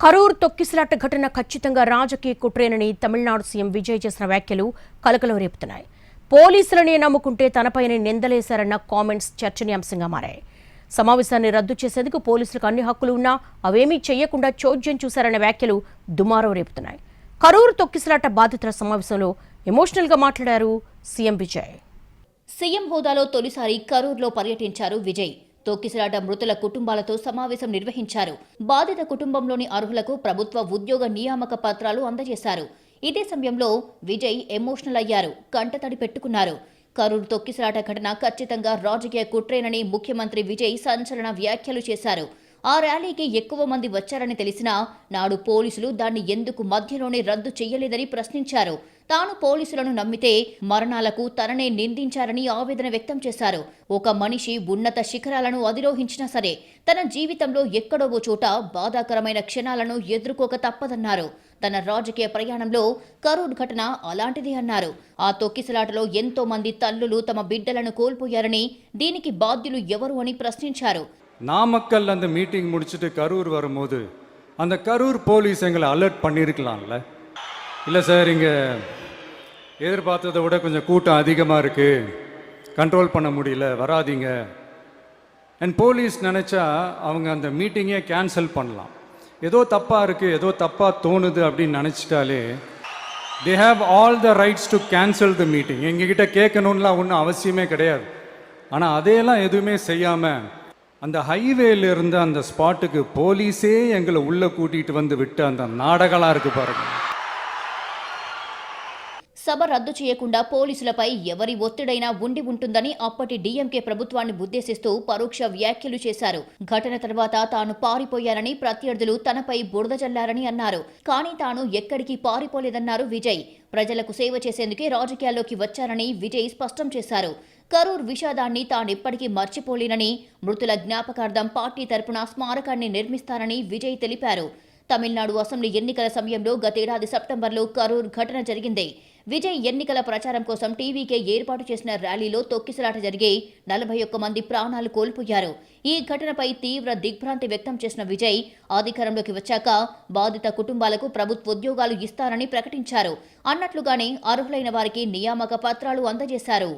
కరూర్ తొక్కిసలాట ఘటన ఖచ్చితంగా రాజకీయ కుట్రేనని తమిళనాడు సీఎం విజయ్ చేసిన వ్యాఖ్యలు కలకలం రేపుతున్నాయి. పోలీసులనే నమ్ముకుంటే తనపైనే నిందలేశారన్న కామెంట్స్ చర్చనీయాంశంగా మారాయి. సమావేశాన్ని రద్దు చేసేందుకు పోలీసులకు అన్ని హక్కులు ఉన్నా అవేమీ చేయకుండా చోద్యం చూశారన్న వ్యాఖ్యలు దుమారం రేపుతున్నాయి. కరూర్ తొక్కిసలాట బాధితుల సమావేశంలో ఎమోషనల్గా మాట్లాడారు సీఎం విజయ్. సీఎం హోదాలో తొలిసారి కరూర్లో పర్యటించారు విజయ్. తొక్కిసలాట మృతుల కుటుంబాలతో సమావేశం నిర్వహించారు. బాధిత కుటుంబంలోని అర్హులకు ప్రభుత్వ ఉద్యోగ నియామక పత్రాలు అందజేశారు. ఇదే సమయంలో విజయ్ ఎమోషనల్ అయ్యారు, కంటతడి పెట్టుకున్నారు. కరూర్ తొక్కిసలాట ఘటన ఖచ్చితంగా రాజకీయ కుట్రేనని ముఖ్యమంత్రి విజయ్ సంచలన వ్యాఖ్యలు చేశారు. ఆ ర్యాలీకి ఎక్కువ మంది వచ్చారని తెలిసినా నాడు పోలీసులు దాన్ని ఎందుకు మధ్యలోనే రద్దు చేయలేదని ప్రశ్నించారు. తాను పోలీసులను నమ్మితే మరణాలకు తననే నిందించారని ఆవేదన వ్యక్తం చేశారు. ఒక మనిషి ఉన్నత శిఖరాలను అధిరోహించినా సరే తన జీవితంలో ఎక్కడో ఓ చోట బాధాకరమైన క్షణాలను ఎదుర్కోక తప్పదన్నారు. తన రాజకీయ ప్రయాణంలో కరూర్ ఘటన అలాంటిది అన్నారు. ఆ తొక్కిసలాటలో ఎంతో మంది తల్లులు తమ బిడ్డలను కోల్పోయారని, దీనికి బాధ్యులు ఎవరు అని ప్రశ్నించారు. நாமக்கல் அந்த மீட்டிங் முடிச்சுட்டு கரூர் வரும்போது அந்த கரூர் போலீஸ் எங்களை அலர்ட் பண்ணியிருக்கலாம்ல. இல்லை சார், இங்கே எதிர்பார்த்ததை விட கொஞ்சம் கூட்டம் அதிகமாக இருக்குது, கண்ட்ரோல் பண்ண முடியல, வராதிங்க. அண்ட் போலீஸ் நினச்சா அவங்க அந்த மீட்டிங்கே கேன்சல் பண்ணலாம். ஏதோ தப்பாக இருக்குது, ஏதோ தப்பாக தோணுது அப்படின்னு நினச்சிட்டாலே they have all the rights to cancel the meeting. எங்ககிட்ட கேட்கணும்லாம் ஒன்றும் அவசியமே கிடையாது. ஆனால் அதையெல்லாம் எதுவுமே செய்யாமல் அந்த ஹைவேல இருந்து அந்த ஸ்பாட்டுக்கு போலீஸே எங்களை உள்ள கூட்டிட்டு வந்து விட்டு அந்த நாடகலாம் இருக்கு பாருங்க. సభ రద్దు చేయకుండా పోలీసులపై ఎవరి ఒత్తిడైనా ఉండి ఉంటుందని అప్పటి డీఎంకే ప్రభుత్వాన్ని ఉద్దేశిస్తూ పరోక్ష వ్యాఖ్యలు చేశారు. ఘటన తర్వాత తాను పారిపోయారని, ప్రత్యర్థులు తనపై బురద జల్లారని అన్నారు. కానీ తాను ఎక్కడికి పారిపోలేదన్నారు విజయ్. ప్రజలకు సేవ చేసేందుకే రాజకీయాల్లోకి వచ్చారని విజయ్ స్పష్టం చేశారు. కరూర్ విషాదాన్ని తానెప్పటికీ మర్చిపోలేనని, మృతుల జ్ఞాపకార్థం పార్టీ తరపున స్మారకాన్ని నిర్మిస్తారని విజయ్ తెలిపారు. తమిళనాడు అసెంబ్లీ ఎన్నికల సమయంలో గతేడాది సెప్టెంబర్లో కరూర్ ఘటన జరిగింది. విజయ్ ఎన్నికల ప్రచారం కోసం టీవీకే ఏర్పాటు చేసిన ర్యాలీలో తొక్కిసలాట జరిగి 41 మంది ప్రాణాలు కోల్పోయారు. ఈ ఘటనపై తీవ్ర దిగ్భ్రాంతి వ్యక్తం చేసిన విజయ్ అధికారంలోకి వచ్చాక బాధిత కుటుంబాలకు ప్రభుత్వ ఉద్యోగాలు ఇస్తారని ప్రకటించారు. అన్నట్లుగానే అర్హులైన వారికి నియామక పత్రాలు అందజేశారు.